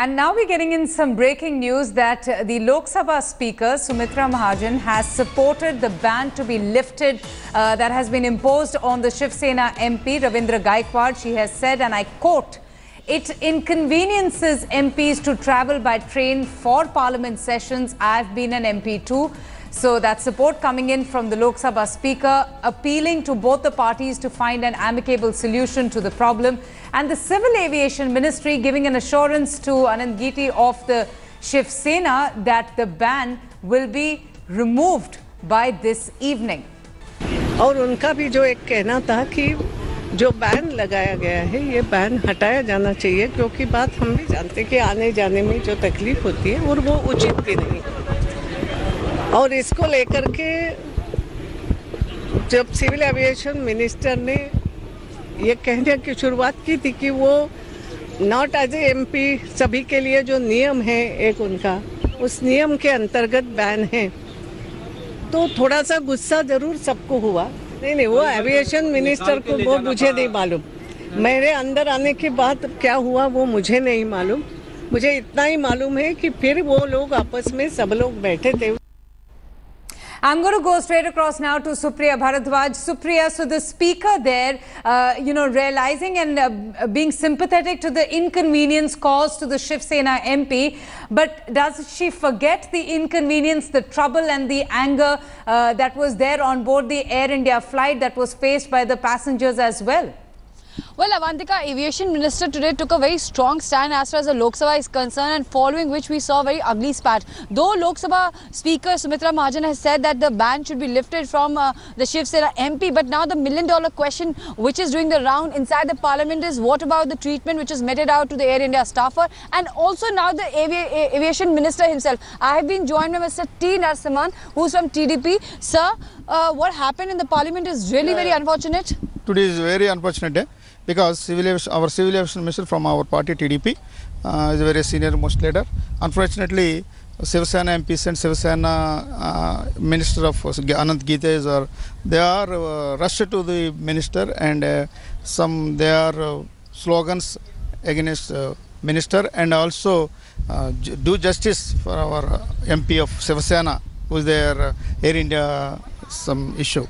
And now we're getting in some breaking news that the Lok Sabha Speaker, Sumitra Mahajan, has supported the ban to be lifted that has been imposed on the Shiv Sena MP, Ravindra Gaikwad. She has said, and I quote, "It inconveniences MPs to travel by train for Parliament sessions. I've been an MP too." So that support coming in from the Lok Sabha Speaker, appealing to both the parties to find an amicable solution to the problem. And the Civil Aviation Ministry giving an assurance to Anand Giti of the Shiv Sena that the ban will be removed by this evening. और उनका भी जो एक कहना था कि जो ban लगाया गया है ये बैन हटाया जाना चाहिए, क्योंकि बात हम भी जानते हैं कि आने जाने में जो तकलीफ होती है और वो उचित भी नहीं। और इसको लेकर के जब सिविल एविएशन मिनिस्टर ने ये कहने की शुरुआत की थी कि वो नॉट एज ए एमपी, सभी के लिए जो नियम है एक उनका, उस नियम के अंतर्गत बैन है, तो थोड़ा सा गुस्सा जरूर सबको हुआ। नहीं, वो एविएशन मिनिस्टर को वो मुझे नहीं मालूम, मेरे अंदर आने के बाद क्या हुआ वो मुझे नहीं मालूम। मुझे इतना ही मालूम है कि फिर वो लोग आपस में सब लोग बैठे थे। I'm going to go straight across now to Supriya Bharadwaj. Supriya, so the speaker there, realizing and being sympathetic to the inconvenience caused to the Shiv Sena MP, but does she forget the inconvenience, the trouble and the anger that was there on board the Air India flight that was faced by the passengers as well? Well, Avantika, Aviation Minister today took a very strong stand as far as the Lok Sabha is concerned, and following which we saw a very ugly spat. Though Lok Sabha Speaker Sumitra Mahajan has said that the ban should be lifted from the Shiv Sena MP, but now the million-dollar question which is doing the round inside the Parliament is what about the treatment which is meted out to the Air India staffer, and also now the Aviation Minister himself. I have been joined by Mr. T. Narasimhan, who is from TDP. Sir, what happened in the Parliament is really very unfortunate. Today is a very unfortunate day, because our civil aviation minister from our party TDP is a very senior most leader. Unfortunately, Shiv Sena MPs and Shiv Sena minister of Anand Gita they are rushed to the minister, and their slogans against minister, and also do justice for our MP of Shiv Sena who is there Air India some issue.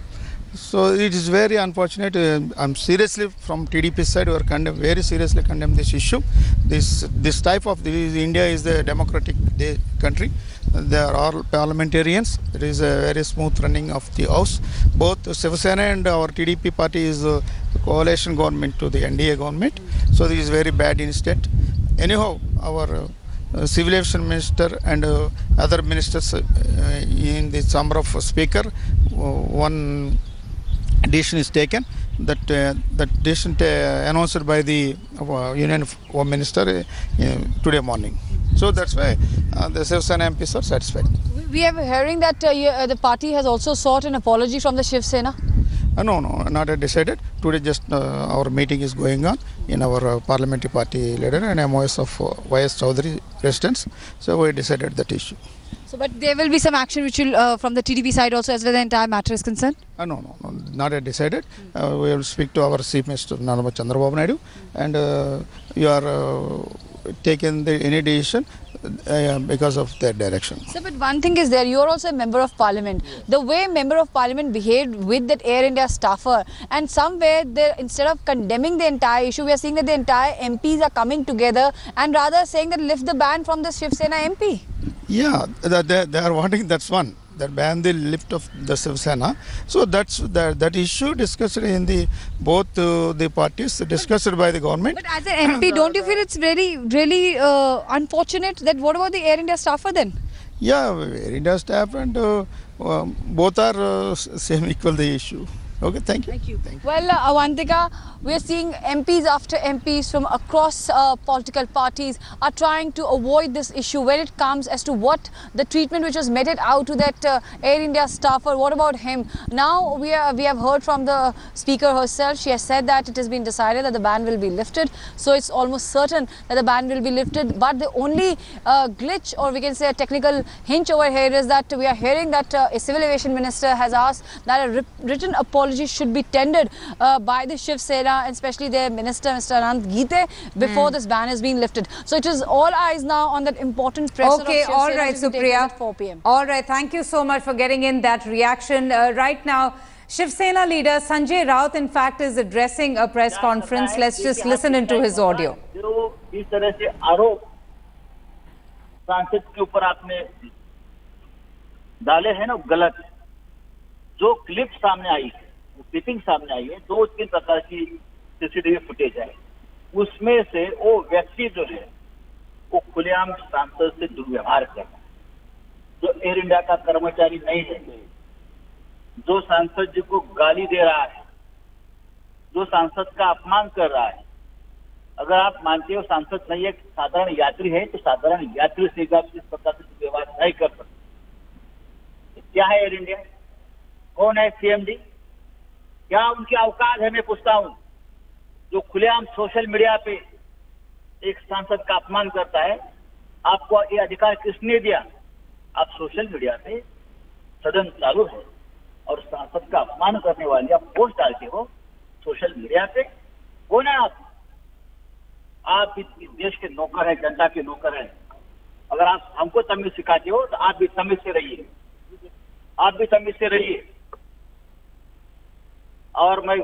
So it is very unfortunate. I'm seriously from TDP side, we are very seriously condemn this issue. This type of India is the democratic country. They are all parliamentarians. It is a very smooth running of the house. Both Shiv Sena and our TDP party is the coalition government to the NDA government. So this is very bad incident. Anyhow, our civil aviation minister and other ministers in the chamber of speaker, one decision is taken, that decision announced by the Union Home Minister today morning. So that's why the Shiv Sena MPs are satisfied. We are hearing that the party has also sought an apology from the Shiv Sena. No, not yet decided. Today just our meeting is going on in our parliamentary party leader and MOS of YS Chaudhary residents. So we decided that issue. So, but there will be some action which will from the TDP side also, as well as the entire matter is concerned? No, not yet decided. We will speak to our Chief Minister Narendra Chandrababu Naidu, and you are taking any decision because of their direction. So, but one thing is there, you are also a member of Parliament. The way member of Parliament behaved with that Air India staffer, and somewhere there, instead of condemning the entire issue, we are seeing that the entire MPs are coming together and rather saying that lift the ban from the Shiv Sena MP. Yeah, they are wanting, that's one, that ban the lift of the Shiv Sena. So that's that issue discussed in the both the parties, discussed by the government. But as an MP, don't you feel it's really unfortunate that what about the Air India staffer then? Yeah, Air India staff and both are same equal the issue. Okay, thank you. Well, Avantika, we are seeing MPs after MPs from across political parties are trying to avoid this issue when it comes as to what the treatment which was meted out to that Air India staffer. What about him? Now we have heard from the speaker herself. She has said that it has been decided that the ban will be lifted. So it's almost certain that the ban will be lifted. But the only glitch, or we can say a technical hinge over here, is that we are hearing that a civil aviation minister has asked that a written apology apology should be tendered by the Shiv Sena, and especially their minister, Mr. Anand Gite, before this ban is being lifted. So it is all eyes now on that important presser of Shiv Sena. All right, Supriya. At 4 p.m. All right, thank you so much for getting in that reaction. Right now, Shiv Sena leader Sanjay Raut, in fact, is addressing a press conference. Let's just listen into his audio. जो इस तरह से आरोप सांसद के ऊपर आपने डाले हैं ना, गलत। जो क्लिप सामने आई है, क्लिपिंग सामने आई है, 2-3 प्रकार की सीसीटीवी फुटेज है, उसमें से वो व्यक्ति जो है वो खुलेआम सांसद से दुर्व्यवहार कर रहा है, जो एयर इंडिया का कर्मचारी नहीं है, जो सांसद जी को गाली दे रहा है, जो सांसद का अपमान कर रहा है। अगर आप मानते हो सांसद नहीं एक साधारण यात्री है, तो साधारण यात्री से आप इस प्रकार से व्यवहार नहीं कर सकते। क्या है एयर इंडिया? कौन है सीएमडी? क्या उनकी औकात है? मैं पूछता हूं। जो खुलेआम सोशल मीडिया पे एक सांसद का अपमान करता है, आपको ये अधिकार किसने दिया? आप सोशल मीडिया पे सदन चालू है और सांसद का अपमान करने वाले आप पोस्ट डालते हो सोशल मीडिया पे। कौन है आप? आप इस देश के नौकर हैं, जनता के नौकर हैं। अगर आप हमको तमीज सिखाते हो तो आप भी तमीज से रहिए, आप भी तमीज से रहिए। और मैं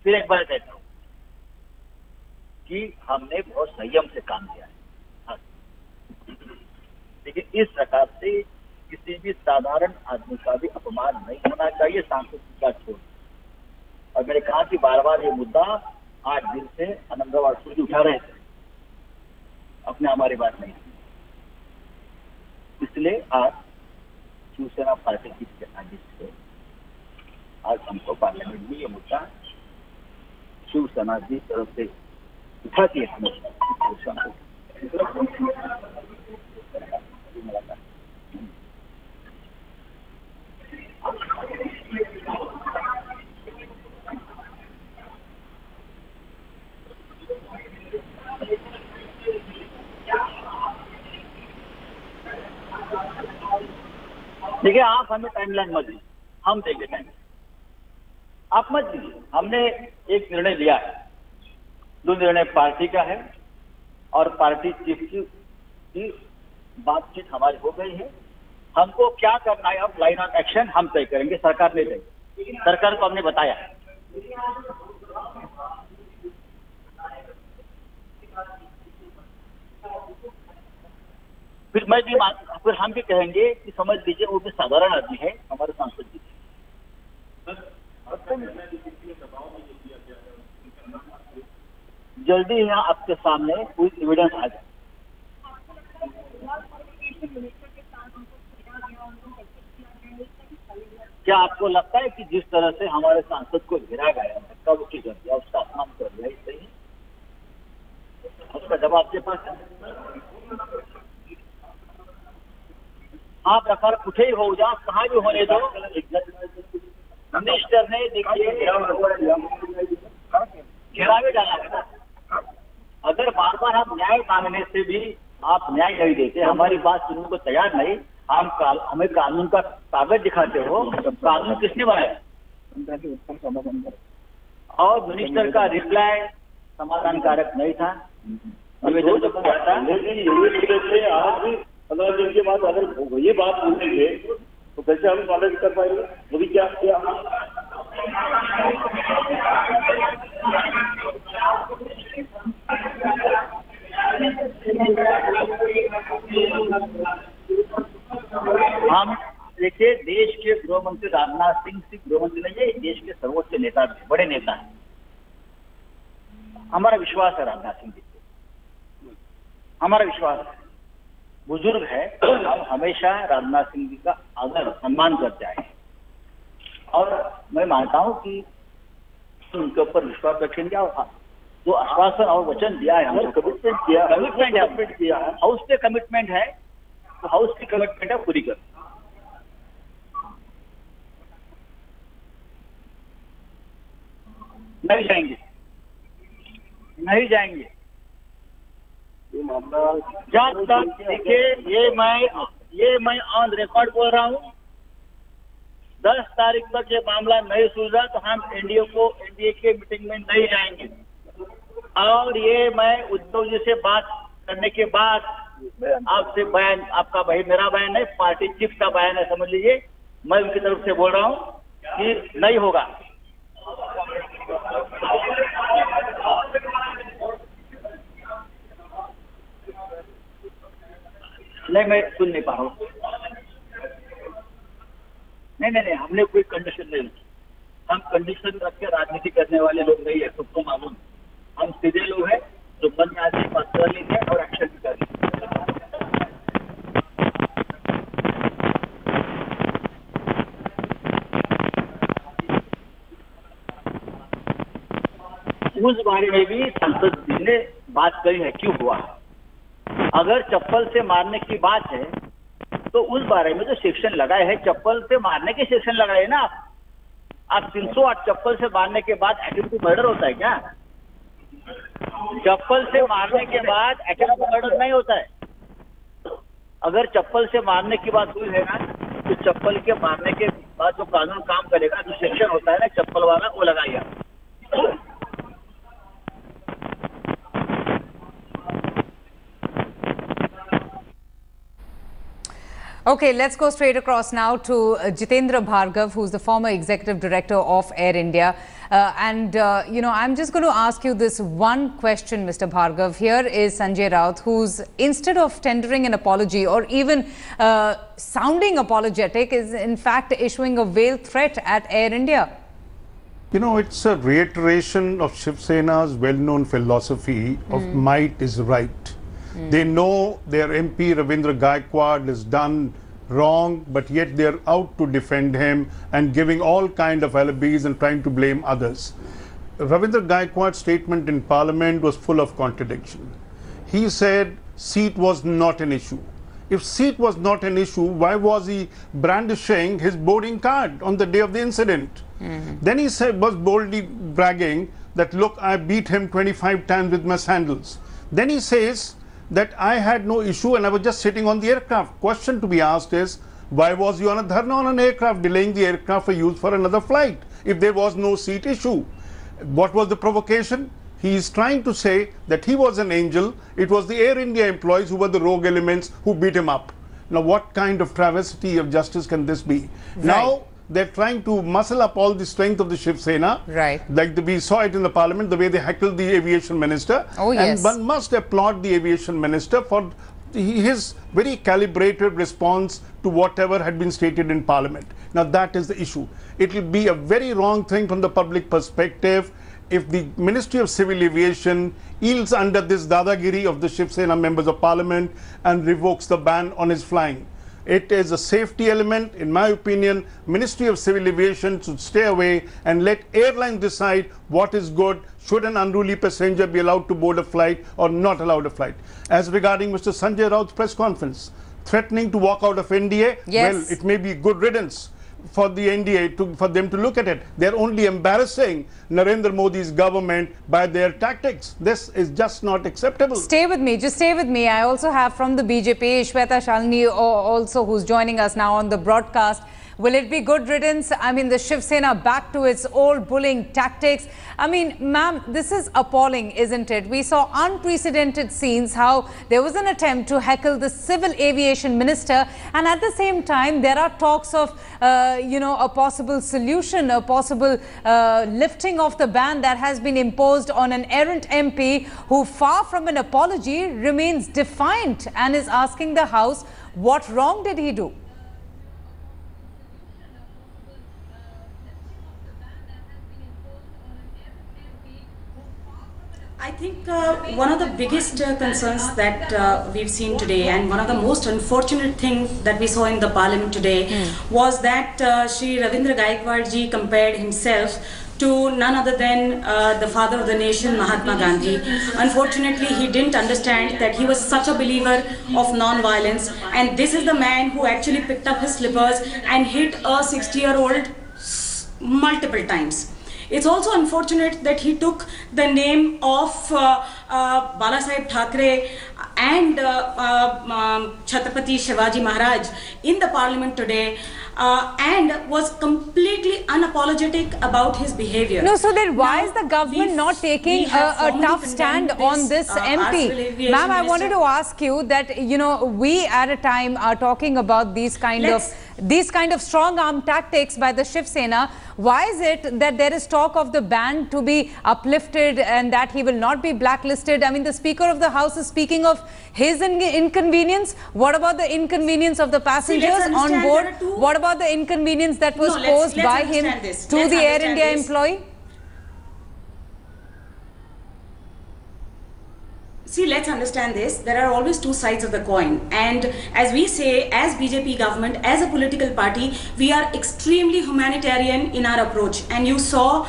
फिर एक बार कहता हूं कि हमने बहुत संयम से काम किया है, लेकिन इस प्रकार से किसी भी साधारण आदमी का भी अपमान नहीं होना चाहिए, सांसद का छोड़। और मैंने कहा कि बार बार ये मुद्दा 8 दिन से आनंदवाड़ सूर्य उठा रहे थे, अपने हमारी बात नहीं, इसलिए आज शिवसेना पार्टी की आदेश से आज हमको पार्लियामेंट में ये मुद्दा शिवसेना की तरफ से उठाती है। हमेशा देखिए, आप हमें टाइमलाइन मत दीजिए, हम देंगे टाइम, आप मत दीजिए। हमने एक निर्णय लिया है, जो निर्णय पार्टी का है और पार्टी चीफ की बातचीत हमारी हो गई है। हमको क्या करना है अब लाइन ऑफ एक्शन हम तय करेंगे, सरकार नहीं देगी। सरकार को हमने बताया है। फिर फिर हम भी कहेंगे कि समझ लीजिए वो भी साधारण आदमी है, हमारे सांसद जी। जल्दी यहाँ आपके सामने कोई एविडेंस आ जाए। क्या आपको लगता है कि जिस तरह से हमारे सांसद को गिरा गया, धक्का मुक्की कर दिया, उसका अपमान कर दिया, सही है? उसका जवाब आपके पास है? आप रखा कुछ ही हो जा, कहाँ भी होने दो। मिनिस्टर ने देखिए घेरावे डाला है ना। अगर बार बार हम न्याय मांगने से भी आप न्याय नहीं देते, हमारी बात सुनने को तैयार नहीं, हमें कानून का कागज दिखाते हो, कानून किसने बनाया? और मिनिस्टर का रिप्लाई समाधानकारक नहीं था, निवेदन तो करता। आज भी 15 दिन के बाद अगर ये बात बोलेंगे तो कैसे हम स्वागत कर पाएंगे? वो भी क्या किया? हम देखिए, देश के गृह मंत्री राजनाथ सिंह गृह मंत्री नहीं है, देश के सर्वोच्च नेता, बड़े नेता है। हमारा विश्वास है राजनाथ सिंह जी, हमारा विश्वास है, बुजुर्ग है। हम हमेशा राजनाथ सिंह जी का आदर सम्मान करते आए और मैं मानता हूं कि उनके ऊपर विश्वास रखेंगे और जो आश्वासन और वचन दिया है, हमने कमिटमेंट किया है, हाउस पे कमिटमेंट है, तो हाउस की कमिटमेंट है पूरी कर। नहीं जाएंगे, नहीं जाएंगे। जब तक देखिए, ये मैं ऑन रिकॉर्ड बोल रहा हूँ, 10 तारीख तक ये मामला नहीं सुलझा तो हम एनडीए के मीटिंग में नहीं जाएंगे। और ये मैं उद्धव जी से बात करने के बाद आपसे बयान, आपका भाई मेरा बयान है, पार्टी चीफ का बयान है, समझ लीजिए, मैं उनकी तरफ से बोल रहा हूँ कि नहीं होगा। नहीं, मैं सुन नहीं पा रहा हूँ। नहीं, हमने कोई कंडीशन नहीं रखी। हम कंडीशन रख के राजनीति करने वाले लोग नहीं है, सबको मालूम। हम सीधे लोग हैं जो मन में आते बात कर लेंगे और एक्शन भी कर लेंगे। उस बारे में भी संसद जी ने बात करी है, क्यों हुआ। अगर चप्पल से मारने की बात है तो उस बारे में जो सेक्शन लगाए हैं, चप्पल से मारने के सेक्शन लगाए ना आप 308 चप्पल से मारने के बाद अटेम्प्ट टू मर्डर होता है क्या? चप्पल से मारने के बाद अटेम्प्ट टू मर्डर नहीं होता है। अगर चप्पल से मारने की बात हुई है ना, तो चप्पल के मारने के बाद जो कानून काम करेगा, जो सेक्शन होता है ना चप्पल वाला, वो लगाइए। Okay, let's go straight across now to Jitendra Bhargav, who's the former executive director of Air India. I'm just going to ask you this one question, Mr. Bhargav. Here is Sanjay Raut, who's, instead of tendering an apology or even sounding apologetic, is in fact issuing a veiled threat at Air India. You know, it's a reiteration of Shiv Sena's well-known philosophy of might is right. They know their MP Ravindra Gaikwad has done wrong, but yet they're out to defend him and giving all kind of alibis and trying to blame others. Ravindra Gaikwad's statement in Parliament was full of contradiction. He said seat was not an issue. If seat was not an issue, why was he brandishing his boarding card on the day of the incident? Then he was boldly bragging that, look, I beat him 25 times with my sandals. Then he says that I had no issue and I was just sitting on the aircraft. Question to be asked is, why was you on a dharna on an aircraft, delaying the aircraft for use for another flight, if there was no seat issue? What was the provocation? He is trying to say that he was an angel. It was the Air India employees who were the rogue elements who beat him up. Now, what kind of travesty of justice can this be? Right. Now, they're trying to muscle up all the strength of the Shiv Sena. Right. Like we saw it in the Parliament, the way they heckled the aviation minister. Oh, yes. And one must applaud the aviation minister for his very calibrated response to whatever had been stated in Parliament. Now, that is the issue. It will be a very wrong thing from the public perspective if the Ministry of Civil Aviation yields under this dadagiri of the Shiv Sena members of Parliament and revokes the ban on his flying. It is a safety element. In my opinion, Ministry of Civil Aviation should stay away and let Airline decide what is good. Should an unruly passenger be allowed to board a flight or not allowed a flight? As regarding Mr. Sanjay Raut's press conference, threatening to walk out of NDA, yes. Well, it may be good riddance for the NDA, for them to look at it. They're only embarrassing Narendra Modi's government by their tactics. This is just not acceptable. Stay with me, just stay with me. I also have from the BJP, Shweta Shalini also, who's joining us now on the broadcast. Will it be good riddance? I mean, the Shiv Sena back to its old bullying tactics. I mean, ma'am, this is appalling, isn't it? We saw unprecedented scenes, how there was an attempt to heckle the civil aviation minister, and at the same time, there are talks of, a possible solution, a possible lifting of the ban that has been imposed on an errant MP who, far from an apology, remains defiant and is asking the House, what wrong did he do? I think one of the biggest concerns that we've seen today, and one of the most unfortunate things that we saw in the Parliament today, was that Shri Ravindra Gaikwad ji compared himself to none other than the father of the nation, Mahatma Gandhi. Unfortunately, he didn't understand that he was such a believer of non-violence, and this is the man who actually picked up his slippers and hit a 60-year-old multiple times. It's also unfortunate that he took the name of Balasaheb Thackeray and Chhatrapati Shivaji Maharaj in the Parliament today, and was completely unapologetic about his behavior. No, so then why is the government not taking a tough stand on this MP? Ma'am, I wanted to ask you that, you know, we at a time are talking about these kind of strong arm tactics by the Shiv Sena. Why is it that there is talk of the ban to be uplifted and that he will not be blacklisted? I mean, the Speaker of the House is speaking of his inconvenience. What about the inconvenience of the passengers on board? What about the inconvenience that was posed by him to the Air India employee? See, let's understand this. There are always two sides of the coin. And as we say, as BJP government, as a political party, we are extremely humanitarian in our approach. And you saw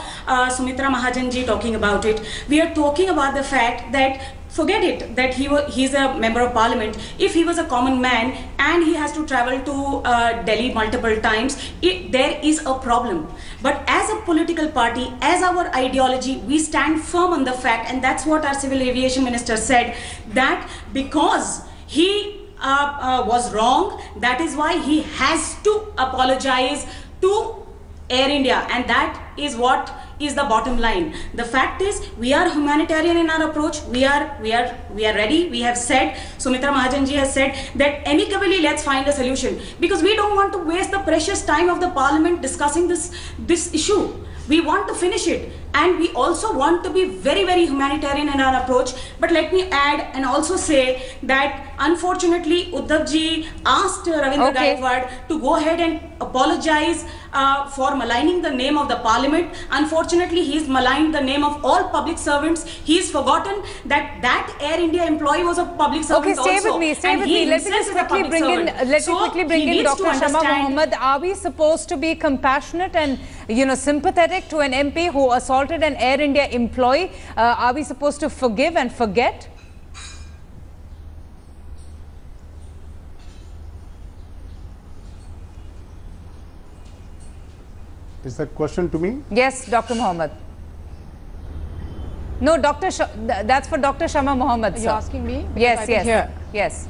Sumitra Mahajan ji talking about it. We are talking about the fact that forget it that he's a member of parliament. If he was a common man and he has to travel to Delhi multiple times, there is a problem. But as a political party, as our ideology, we stand firm on the fact, and that's what our Civil Aviation Minister said, that because he was wrong, that is why he has to apologize to Air India, and that is what is the bottom line. The fact is, we are humanitarian in our approach. We are ready. We have said, Sumitra Mahajan ji has said that amicably let's find a solution, because we don't want to waste the precious time of the Parliament discussing this issue. We want to finish it, and we also want to be very, very humanitarian in our approach. But let me add and also say that unfortunately Uddhav ji asked Ravindra Gaikwad to go ahead and apologize for maligning the name of the Parliament. Unfortunately, he's maligned the name of all public servants. He's forgotten that that Air India employee was a public servant also. Okay, stay with me, stay with me. Let me just quickly bring in Dr. Shama Mohammed. Are we supposed to be compassionate and, you know, sympathetic to an MP who assaulted an Air India employee? Are we supposed to forgive and forget? Is that question to me? Yes, Dr. Mohammed. No, that's for Dr. Shama Mohammed, sir. You're asking me? Yes, yes, yes.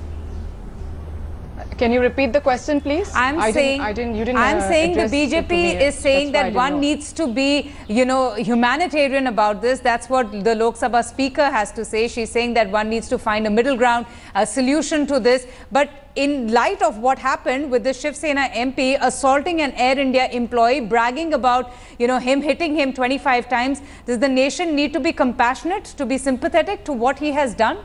Can you repeat the question, please? I'm saying the BJP is saying that one needs to be, you know, humanitarian about this. That's what the Lok Sabha Speaker has to say. She's saying that one needs to find a middle ground, a solution to this. But in light of what happened with the Shiv Sena MP assaulting an Air India employee, bragging about, you know, him hitting him 25 times, does the nation need to be compassionate, to be sympathetic to what he has done?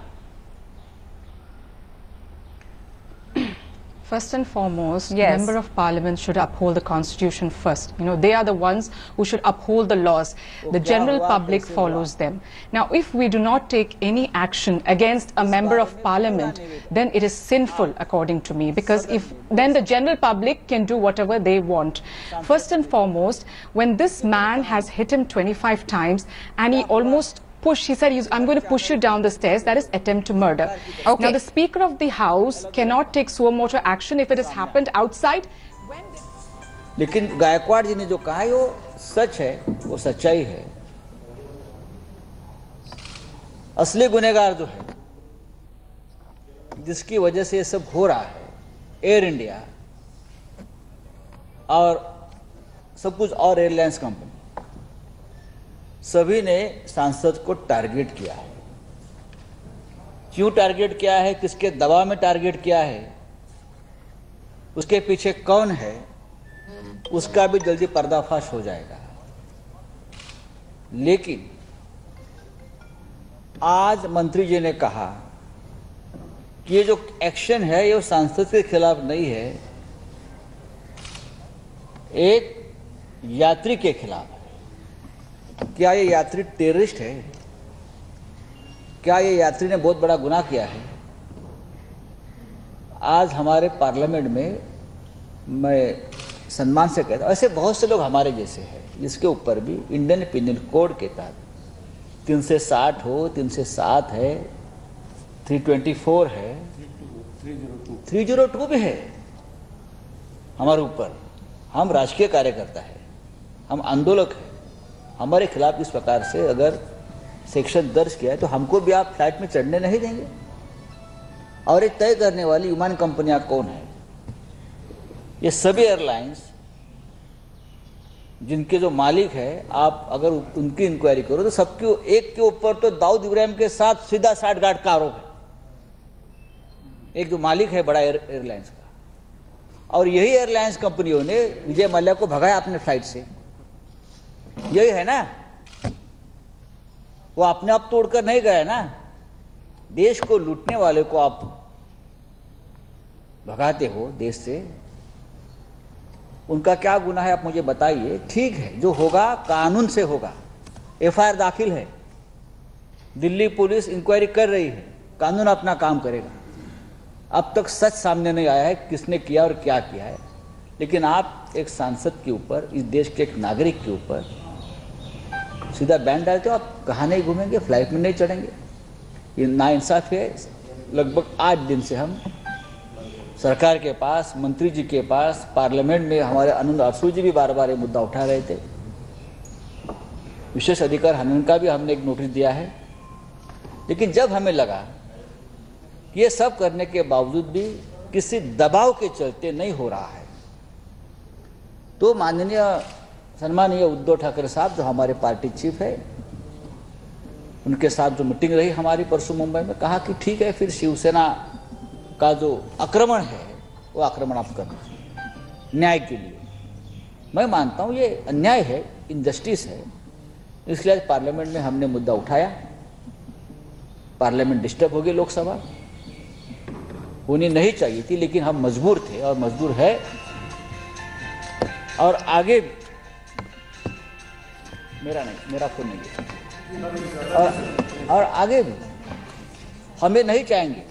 First and foremost, Member of Parliament should uphold the Constitution first. You know, they are the ones who should uphold the laws. The general public follows them. Now, if we do not take any action against a Member of Parliament, then it is sinful, according to me, because then the general public can do whatever they want. First and foremost, when this man has hit him 25 times and he almost he said, I'm going to push you down the stairs. That is attempt to murder. Okay. Now, the Speaker of the House cannot take suo motu action if it has happened outside. लेकिन गायकवाड़ जी ने जो कहा है वो सच है, वो सच्चाई है। असली गुनहगार जो है, जिसकी वजह से ये सब हो रहा है, एयर इंडिया और सब कुछ और एयरलाइंस कंपनी, सभी ने सांसद को टारगेट किया है। क्यों टारगेट किया है, किसके दबाव में टारगेट किया है, उसके पीछे कौन है, उसका भी जल्दी पर्दाफाश हो जाएगा। लेकिन आज मंत्री जी ने कहा कि ये जो एक्शन है ये सांसद के खिलाफ नहीं है, एक यात्री के खिलाफ है। क्या ये यात्री टेररिस्ट है? क्या ये यात्री ने बहुत बड़ा गुनाह किया है? आज हमारे पार्लियामेंट में मैं सम्मान से कहता हूं, ऐसे बहुत से लोग हमारे जैसे हैं जिसके ऊपर भी इंडियन पिनल कोड के तहत 360 हो, 307 है, 324 है, 302 भी है हमारे ऊपर। हम राजकीय कार्यकर्ता है, हम आंदोलक हैं, हमारे खिलाफ इस प्रकार से अगर सेक्शन दर्ज किया है तो हमको भी आप फ्लाइट में चढ़ने नहीं देंगे। और ये तय करने वाली विमान कंपनियां कौन है? ये सभी एयरलाइंस जिनके जो मालिक है, आप अगर उनकी इंक्वायरी करो तो सबके एक के ऊपर तो दाऊद इब्राहिम के साथ सीधा 60 गार्ड का आरोप है। एक जो मालिक है बड़ा एयरलाइंस का, और यही एयरलाइंस कंपनियों ने विजय मल्ल्या को भगाया अपने फ्लाइट से। यही है ना, वो अपने आप तोड़कर नहीं गए ना। देश को लूटने वाले को आप भगाते हो देश से, उनका क्या गुनाह है आप मुझे बताइए। ठीक है, जो होगा कानून से होगा। एफआईआर दाखिल है, दिल्ली पुलिस इंक्वायरी कर रही है, कानून अपना काम करेगा। अब तक सच सामने नहीं आया है किसने किया और क्या किया है, लेकिन आप एक सांसद के ऊपर, इस देश के एक नागरिक के ऊपर सीधा बैन डालते हो। आप कहाँ नहीं घूमेंगे, फ्लाइट में नहीं चढ़ेंगे, ये नाइंसाफी है। लगभग 8 दिन से हम सरकार के पास, मंत्री जी के पास, पार्लियामेंट में हमारे आनंद अरसू जी भी बार बार ये मुद्दा उठा रहे थे। विशेष अधिकार हनन का भी हमने एक नोटिस दिया है, लेकिन जब हमें लगा कि ये सब करने के बावजूद भी किसी दबाव के चलते नहीं हो रहा है, तो माननीय सम्मानीय उद्धव ठाकरे साहब जो हमारे पार्टी चीफ है, उनके साथ जो मीटिंग रही हमारी परसों मुंबई में, कहा कि ठीक है, फिर शिवसेना का जो आक्रमण है वो आक्रमण आप करना न्याय के लिए। मैं मानता हूँ ये अन्याय है, इनजस्टिस है, इसलिए आज पार्लियामेंट में हमने मुद्दा उठाया। पार्लियामेंट डिस्टर्ब हो गई, लोकसभा होनी नहीं चाहिए थी, लेकिन हम मजबूर थे और मजबूर है। और आगे मेरा फोन नहीं है, और आगे भी हमें नहीं चाहेंगे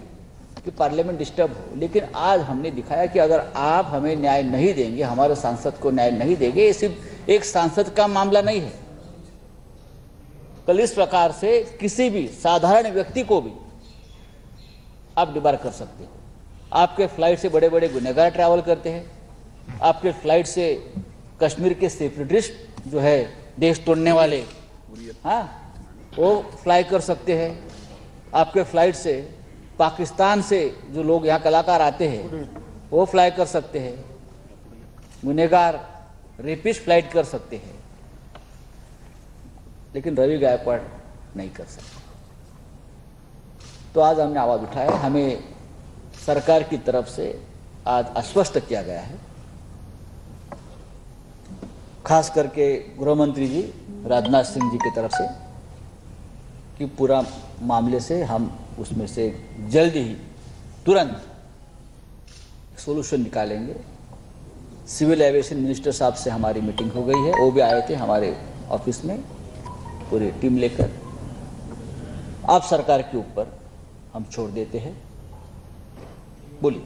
कि पार्लियामेंट डिस्टर्ब हो, लेकिन आज हमने दिखाया कि अगर आप हमें न्याय नहीं देंगे, हमारे सांसद को न्याय नहीं देंगे, ये सिर्फ एक सांसद का मामला नहीं है। कल इस प्रकार से किसी भी साधारण व्यक्ति को भी आप डिबार कर सकते हो। आपके फ्लाइट से बड़े बड़े गुनहगार ट्रैवल करते हैं, आपके फ्लाइट से कश्मीर के सेपरेटिस्ट जो है देश तोड़ने वाले, हाँ, वो फ्लाई कर सकते हैं। आपके फ्लाइट से पाकिस्तान से जो लोग यहाँ कलाकार आते हैं वो फ्लाई कर सकते हैं। गुनहगार रेपिस्ट फ्लाइट कर सकते हैं, लेकिन रवि गायकवाड़ नहीं कर सकते। तो आज हमने आवाज उठाया, हमें सरकार की तरफ से आज आश्वस्त किया गया है, खास करके गृह मंत्री जी राजनाथ सिंह जी की तरफ से, कि पूरा मामले से हम उसमें से जल्द ही तुरंत सॉल्यूशन निकालेंगे। सिविल एविएशन मिनिस्टर साहब से हमारी मीटिंग हो गई है, वो भी आए थे हमारे ऑफिस में पूरी टीम लेकर। आप सरकार के ऊपर हम छोड़ देते हैं, बोलिए।